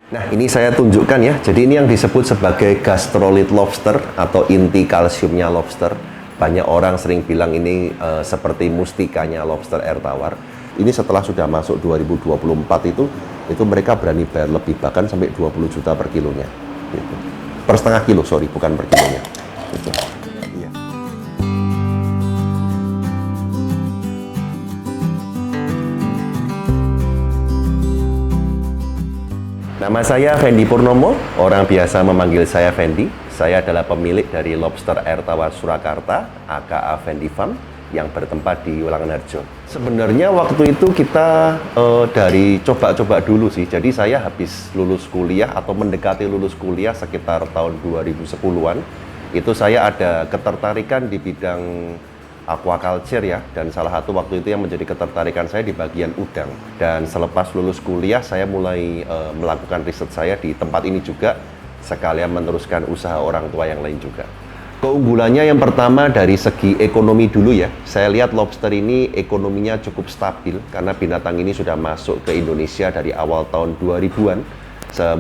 Nah, ini saya tunjukkan ya. Jadi ini yang disebut sebagai gastrolith lobster atau inti kalsiumnya lobster. Banyak orang sering bilang ini seperti mustikanya lobster air tawar. Ini setelah sudah masuk 2024 itu mereka berani bayar lebih, bahkan sampai 20 juta per kilonya. Gitu. Per setengah kilo, sorry, bukan per kilonya. Gitu. Iya. Nama saya Fendi Purnomo, orang biasa memanggil saya Fendi. Saya adalah pemilik dari Lobster Air Tawar Surakarta, aka Fendi Farm, yang bertempat di Ulanganharjo. Sebenarnya waktu itu kita dari coba-coba dulu sih. Jadi saya habis lulus kuliah atau mendekati lulus kuliah sekitar tahun 2010-an. Itu saya ada ketertarikan di bidang aquaculture ya, dan salah satu waktu itu yang menjadi ketertarikan saya di bagian udang. Dan selepas lulus kuliah saya mulai melakukan riset saya di tempat ini juga, sekalian meneruskan usaha orang tua yang lain juga. Keunggulannya yang pertama dari segi ekonomi dulu ya, saya lihat lobster ini ekonominya cukup stabil karena binatang ini sudah masuk ke Indonesia dari awal tahun 2000-an.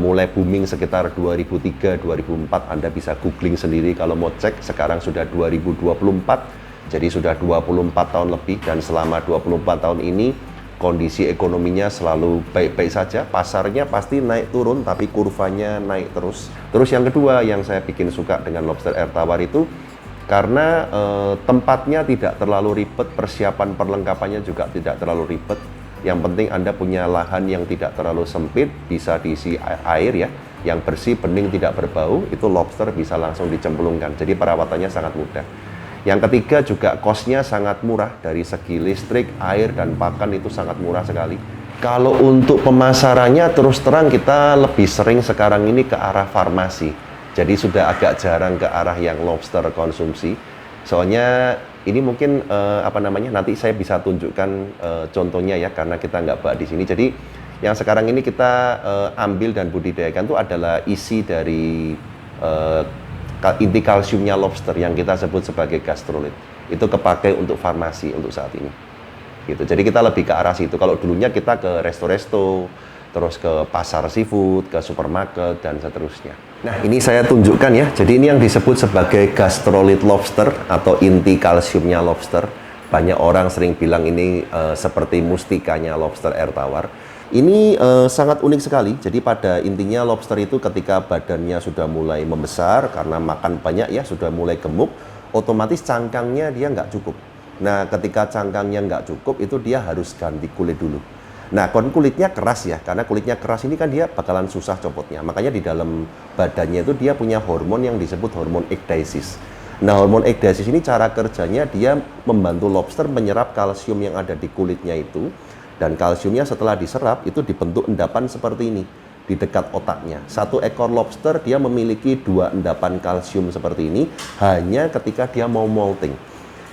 Mulai booming sekitar 2003-2004, Anda bisa googling sendiri kalau mau cek. Sekarang sudah 2024. Jadi sudah 24 tahun lebih, dan selama 24 tahun ini kondisi ekonominya selalu baik-baik saja. Pasarnya pasti naik turun, tapi kurvanya naik terus. Terus yang kedua yang saya bikin suka dengan lobster air tawar itu karena tempatnya tidak terlalu ribet, persiapan perlengkapannya juga tidak terlalu ribet. Yang penting Anda punya lahan yang tidak terlalu sempit, bisa diisi air ya, yang bersih, bening, tidak berbau, itu lobster bisa langsung dicemplungkan. Jadi perawatannya sangat mudah. Yang ketiga juga cost-nya sangat murah, dari segi listrik, air, dan pakan itu sangat murah sekali. Kalau untuk pemasarannya terus terang kita lebih sering sekarang ini ke arah farmasi. Jadi sudah agak jarang ke arah yang lobster konsumsi. Soalnya ini mungkin nanti saya bisa tunjukkan contohnya ya, karena kita nggak bahas di sini. Jadi yang sekarang ini kita ambil dan budidayakan itu adalah isi dari inti kalsiumnya lobster yang kita sebut sebagai gastrolith. Itu kepakai untuk farmasi untuk saat ini. Gitu. Jadi kita lebih ke arah situ. Kalau dulunya kita ke resto-resto, terus ke pasar seafood, ke supermarket, dan seterusnya. Nah, ini saya tunjukkan ya. Jadi ini yang disebut sebagai gastrolith lobster atau inti kalsiumnya lobster. Banyak orang sering bilang ini seperti mustikanya lobster air tawar. Ini sangat unik sekali. Jadi pada intinya lobster itu ketika badannya sudah mulai membesar karena makan banyak ya, sudah mulai gemuk, otomatis cangkangnya dia nggak cukup. Nah, ketika cangkangnya nggak cukup, itu dia harus ganti kulit dulu. Nah, kulitnya keras ya, karena kulitnya keras ini kan dia bakalan susah copotnya. Makanya di dalam badannya itu dia punya hormon yang disebut hormon ekdaisis. Nah, hormon ekdaisis ini cara kerjanya dia membantu lobster menyerap kalsium yang ada di kulitnya itu. Dan kalsiumnya setelah diserap itu dibentuk endapan seperti ini di dekat otaknya. Satu ekor lobster dia memiliki 2 endapan kalsium seperti ini hanya ketika dia mau molting.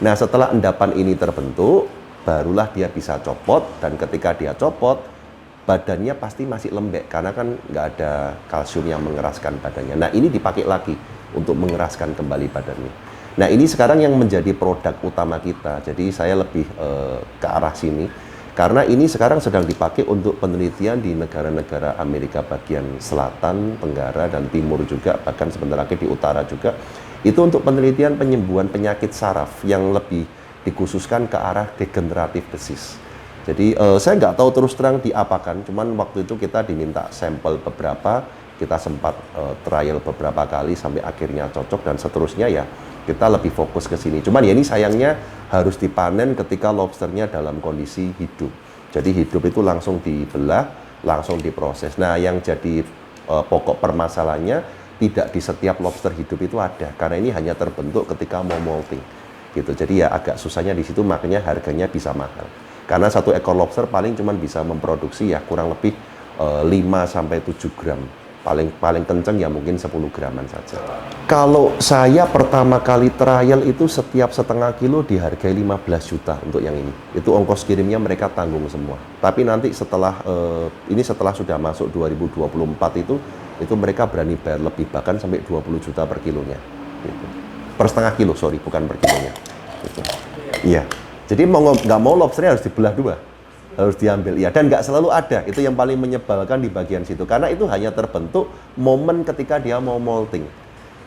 Nah, setelah endapan ini terbentuk, barulah dia bisa copot, dan ketika dia copot, badannya pasti masih lembek karena kan nggak ada kalsium yang mengeraskan badannya. Nah, ini dipakai lagi untuk mengeraskan kembali badannya. Nah, ini sekarang yang menjadi produk utama kita. Jadi saya lebih ke arah sini. Karena ini sekarang sedang dipakai untuk penelitian di negara-negara Amerika bagian selatan, tenggara, dan timur juga, bahkan sebentar lagi di utara juga. Itu untuk penelitian penyembuhan penyakit saraf yang lebih dikhususkan ke arah degenerative disease. Jadi saya nggak tahu terus terang diapakan, cuman waktu itu kita diminta sampel beberapa, kita sempat trial beberapa kali sampai akhirnya cocok, dan seterusnya ya kita lebih fokus ke sini. Cuman ya ini sayangnya harus dipanen ketika lobsternya dalam kondisi hidup. Jadi hidup itu langsung dibelah, langsung diproses. Nah, yang jadi pokok permasalahannya tidak di setiap lobster hidup itu ada, karena ini hanya terbentuk ketika mau molting. Gitu. Jadi ya agak susahnya di situ, makanya harganya bisa mahal. Karena satu ekor lobster paling cuma bisa memproduksi ya kurang lebih 5-7 gram. Paling kenceng ya mungkin 10 graman saja. Kalau saya pertama kali trial itu setiap setengah kilo dihargai 15 juta untuk yang ini. Itu ongkos kirimnya mereka tanggung semua. Tapi nanti setelah sudah masuk 2024 itu mereka berani bayar lebih, bahkan sampai 20 juta per kilonya. Gitu. Per setengah kilo, sorry, bukan per kilonya. Gitu. Iya. Jadi nggak mau lobsternya harus dibelah dua. Harus diambil, ya. Dan nggak selalu ada, itu yang paling menyebalkan di bagian situ. Karena itu hanya terbentuk momen ketika dia mau molting.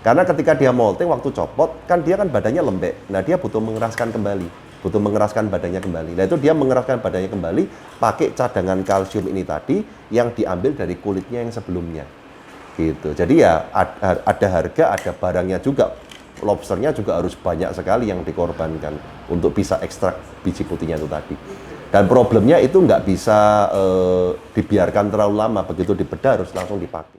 Karena ketika dia molting, waktu copot, kan dia kan badannya lembek. Nah, dia butuh mengeraskan kembali. Butuh mengeraskan badannya kembali. Nah, itu dia mengeraskan badannya kembali pakai cadangan kalsium ini tadi yang diambil dari kulitnya yang sebelumnya. Gitu. Jadi ya ada harga, ada barangnya juga. Lobsternya juga harus banyak sekali yang dikorbankan untuk bisa ekstrak biji putihnya itu tadi. Dan problemnya itu nggak bisa dibiarkan terlalu lama, begitu dibedah harus langsung dipakai.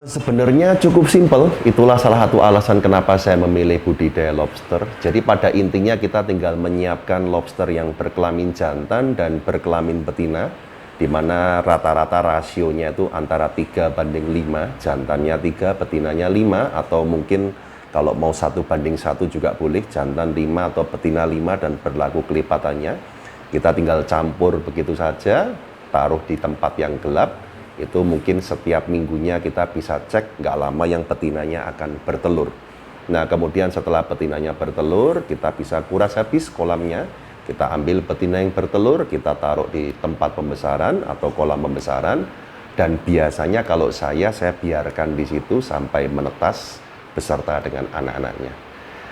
Sebenarnya cukup simpel, itulah salah satu alasan kenapa saya memilih budidaya lobster. Jadi pada intinya kita tinggal menyiapkan lobster yang berkelamin jantan dan berkelamin betina, di mana rata-rata rasionya itu antara 3:5, jantannya 3, betinanya 5, atau mungkin kalau mau 1:1 juga boleh, jantan 5 atau betina 5 dan berlaku kelipatannya. Kita tinggal campur begitu saja, taruh di tempat yang gelap, itu mungkin setiap minggunya kita bisa cek, nggak lama yang betinanya akan bertelur. Nah, kemudian setelah betinanya bertelur, kita bisa kuras habis kolamnya. Kita ambil betina yang bertelur, kita taruh di tempat pembesaran atau kolam pembesaran, dan biasanya kalau saya biarkan di situ sampai menetas beserta dengan anak-anaknya.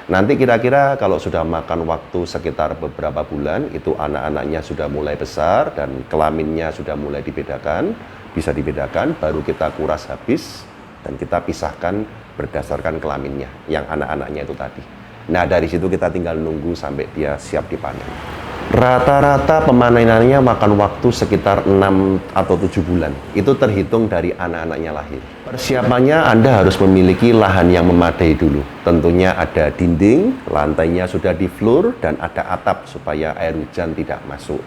Nanti kira-kira kalau sudah makan waktu sekitar beberapa bulan, itu anak-anaknya sudah mulai besar dan kelaminnya sudah mulai dibedakan, bisa dibedakan, baru kita kuras habis dan kita pisahkan berdasarkan kelaminnya, yang anak-anaknya itu tadi. Nah, dari situ kita tinggal nunggu sampai dia siap dipanen. Rata-rata pemanenannya makan waktu sekitar 6 atau 7 bulan. Itu terhitung dari anak-anaknya lahir. Persiapannya Anda harus memiliki lahan yang memadai dulu. Tentunya ada dinding, lantainya sudah di floor, dan ada atap supaya air hujan tidak masuk.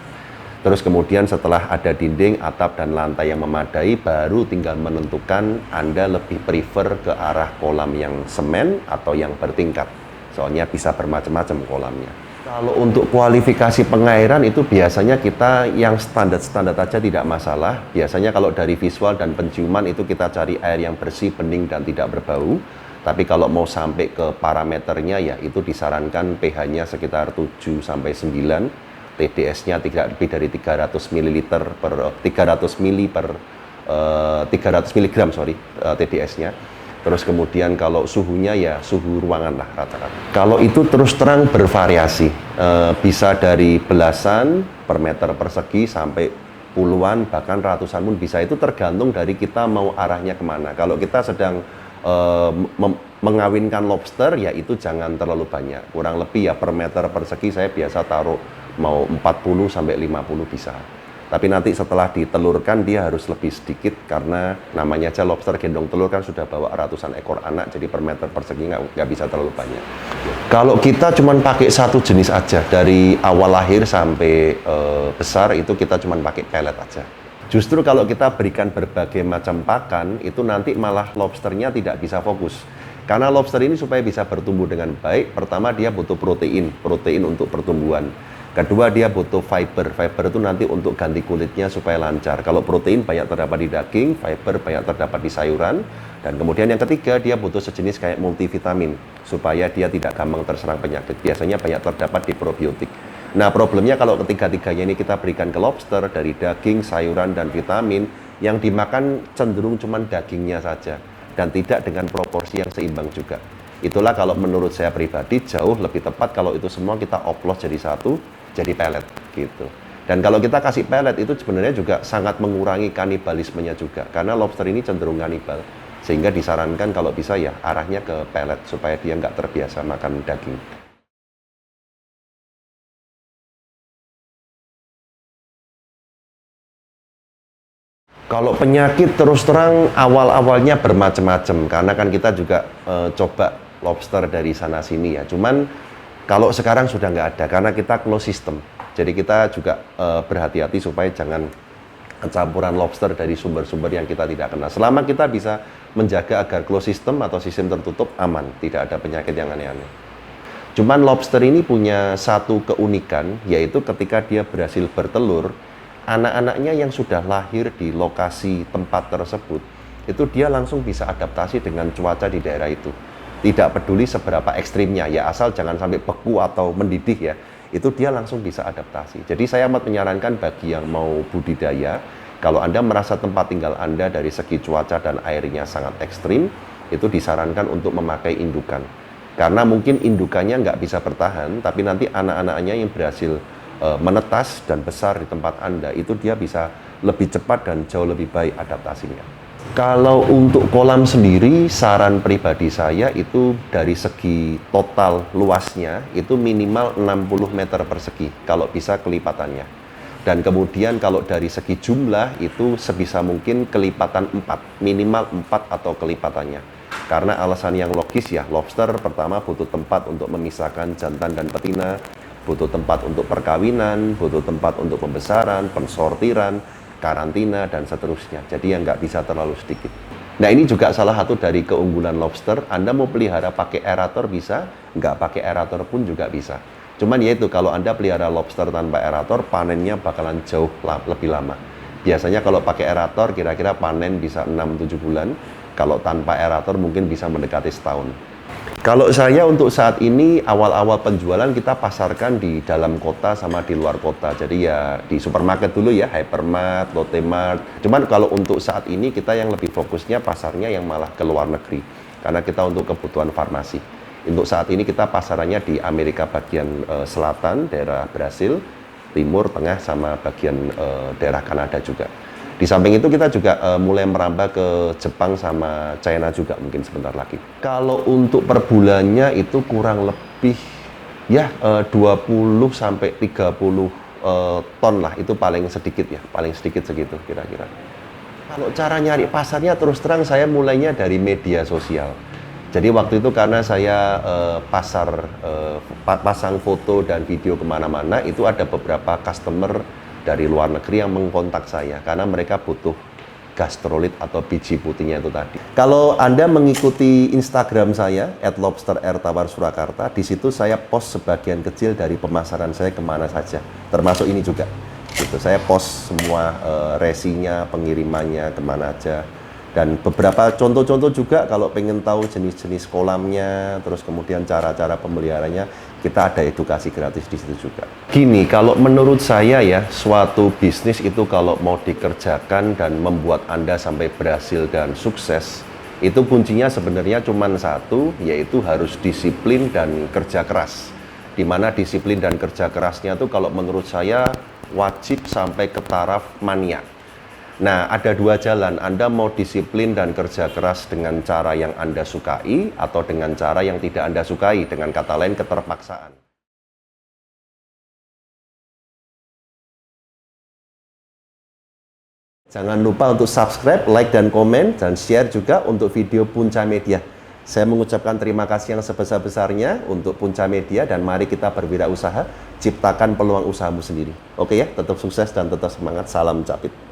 Terus kemudian setelah ada dinding, atap, dan lantai yang memadai, baru tinggal menentukan Anda lebih prefer ke arah kolam yang semen atau yang bertingkat. Soalnya bisa bermacam-macam kolamnya. Kalau untuk kualifikasi pengairan itu biasanya kita yang standar-standar aja tidak masalah. Biasanya kalau dari visual dan penciuman itu kita cari air yang bersih, bening, dan tidak berbau. Tapi kalau mau sampai ke parameternya ya itu disarankan pH-nya sekitar 7-9, TDS-nya tidak lebih dari 300 ml per 300 mg TDS-nya. Terus kemudian kalau suhunya ya suhu ruangan lah rata-rata. Kalau itu terus terang bervariasi, bisa dari belasan per meter persegi sampai puluhan bahkan ratusan pun bisa. Itu tergantung dari kita mau arahnya kemana. Kalau kita sedang mengawinkan lobster ya itu jangan terlalu banyak. Kurang lebih ya per meter persegi saya biasa taruh mau 40 sampai 50 bisa. Tapi nanti setelah ditelurkan dia harus lebih sedikit karena namanya aja lobster gendong telur kan sudah bawa ratusan ekor anak, jadi per meter persegi nggak bisa terlalu banyak. Kalau kita cuma pakai satu jenis aja dari awal lahir sampai besar itu kita cuma pakai pelet aja. Justru kalau kita berikan berbagai macam pakan itu nanti malah lobsternya tidak bisa fokus. Karena lobster ini supaya bisa bertumbuh dengan baik, pertama dia butuh protein untuk pertumbuhan. Kedua, dia butuh fiber itu nanti untuk ganti kulitnya supaya lancar. Kalau protein banyak terdapat di daging, fiber banyak terdapat di sayuran. Dan kemudian yang ketiga, dia butuh sejenis kayak multivitamin, supaya dia tidak gampang terserang penyakit. Biasanya banyak terdapat di probiotik. Nah, problemnya kalau ketiga-tiganya ini kita berikan ke lobster, dari daging, sayuran, dan vitamin, yang dimakan cenderung cuma dagingnya saja. Dan tidak dengan proporsi yang seimbang juga. Itulah kalau menurut saya pribadi, jauh lebih tepat kalau itu semua kita oplos jadi satu, jadi pelet gitu. Dan kalau kita kasih pelet itu sebenarnya juga sangat mengurangi kanibalismenya juga karena lobster ini cenderung kanibal, sehingga disarankan kalau bisa ya arahnya ke pelet supaya dia nggak terbiasa makan daging. Kalau penyakit terus terang awal-awalnya bermacam-macam karena kan kita juga coba lobster dari sana sini ya. Cuman kalau sekarang sudah nggak ada karena kita close system. Jadi kita juga berhati-hati supaya jangan campuran lobster dari sumber-sumber yang kita tidak kenal. Selama kita bisa menjaga agar close system atau sistem tertutup aman, tidak ada penyakit yang aneh-aneh. Cuman lobster ini punya satu keunikan, yaitu ketika dia berhasil bertelur, anak-anaknya yang sudah lahir di lokasi tempat tersebut, itu dia langsung bisa adaptasi dengan cuaca di daerah itu. Tidak peduli seberapa ekstrimnya, ya asal jangan sampai beku atau mendidih ya, itu dia langsung bisa adaptasi. Jadi saya amat menyarankan bagi yang mau budidaya, kalau Anda merasa tempat tinggal Anda dari segi cuaca dan airnya sangat ekstrim, itu disarankan untuk memakai indukan. Karena mungkin indukannya nggak bisa bertahan, tapi nanti anak-anaknya yang berhasil menetas dan besar di tempat Anda, itu dia bisa lebih cepat dan jauh lebih baik adaptasinya. Kalau untuk kolam sendiri, saran pribadi saya itu dari segi total luasnya itu minimal 60 meter persegi, kalau bisa kelipatannya. Dan kemudian kalau dari segi jumlah itu sebisa mungkin kelipatan 4, minimal 4 atau kelipatannya. Karena alasan yang logis ya, lobster pertama butuh tempat untuk memisahkan jantan dan betina, butuh tempat untuk perkawinan, butuh tempat untuk pembesaran, pensortiran, karantina, dan seterusnya. Jadi yang nggak bisa terlalu sedikit. Nah ini juga salah satu dari keunggulan lobster. Anda mau pelihara pakai aerator bisa, nggak pakai aerator pun juga bisa. Cuman ya itu, kalau Anda pelihara lobster tanpa aerator, panennya bakalan jauh lebih lama. Biasanya kalau pakai aerator kira-kira panen bisa 6-7 bulan. Kalau tanpa aerator mungkin bisa mendekati setahun. Kalau saya untuk saat ini, awal-awal penjualan kita pasarkan di dalam kota sama di luar kota. Jadi ya di supermarket dulu ya, Hypermart, Lotte Mart. Cuman kalau untuk saat ini kita yang lebih fokusnya pasarnya yang malah ke luar negeri. Karena kita untuk kebutuhan farmasi. Untuk saat ini kita pasarannya di Amerika bagian selatan, daerah Brasil, timur, tengah, sama bagian daerah Kanada juga. Di samping itu kita juga mulai merambah ke Jepang sama China juga mungkin sebentar lagi. Kalau untuk per bulannya itu kurang lebih ya 20 sampai 30 ton lah, itu paling sedikit ya, paling sedikit segitu kira-kira. Kalau cara nyari pasarnya terus terang saya mulainya dari media sosial. Jadi waktu itu karena saya pasang foto dan video kemana-mana, itu ada beberapa customer dari luar negeri yang mengkontak saya karena mereka butuh gastrolit atau biji putihnya itu tadi. Kalau Anda mengikuti Instagram saya @lobsterairtawarsurakarta, di situ saya post sebagian kecil dari pemasaran saya kemana saja, termasuk ini juga. Gitu, saya post semua resinya, pengirimannya kemana aja. Dan beberapa contoh-contoh juga kalau pengen tahu jenis-jenis kolamnya, terus kemudian cara-cara pemeliharanya, kita ada edukasi gratis di situ juga. Gini, kalau menurut saya ya, suatu bisnis itu kalau mau dikerjakan dan membuat Anda sampai berhasil dan sukses, itu kuncinya sebenarnya cuma satu, yaitu harus disiplin dan kerja keras. Dimana disiplin dan kerja kerasnya itu kalau menurut saya wajib sampai ke taraf mania. Nah, ada dua jalan. Anda mau disiplin dan kerja keras dengan cara yang Anda sukai atau dengan cara yang tidak Anda sukai, dengan kata lain keterpaksaan. Jangan lupa untuk subscribe, like, dan komen, dan share juga untuk video Punca Media. Saya mengucapkan terima kasih yang sebesar-besarnya untuk Punca Media, dan mari kita berwirausaha, ciptakan peluang usahamu sendiri. Oke ya, tetap sukses dan tetap semangat. Salam Capit.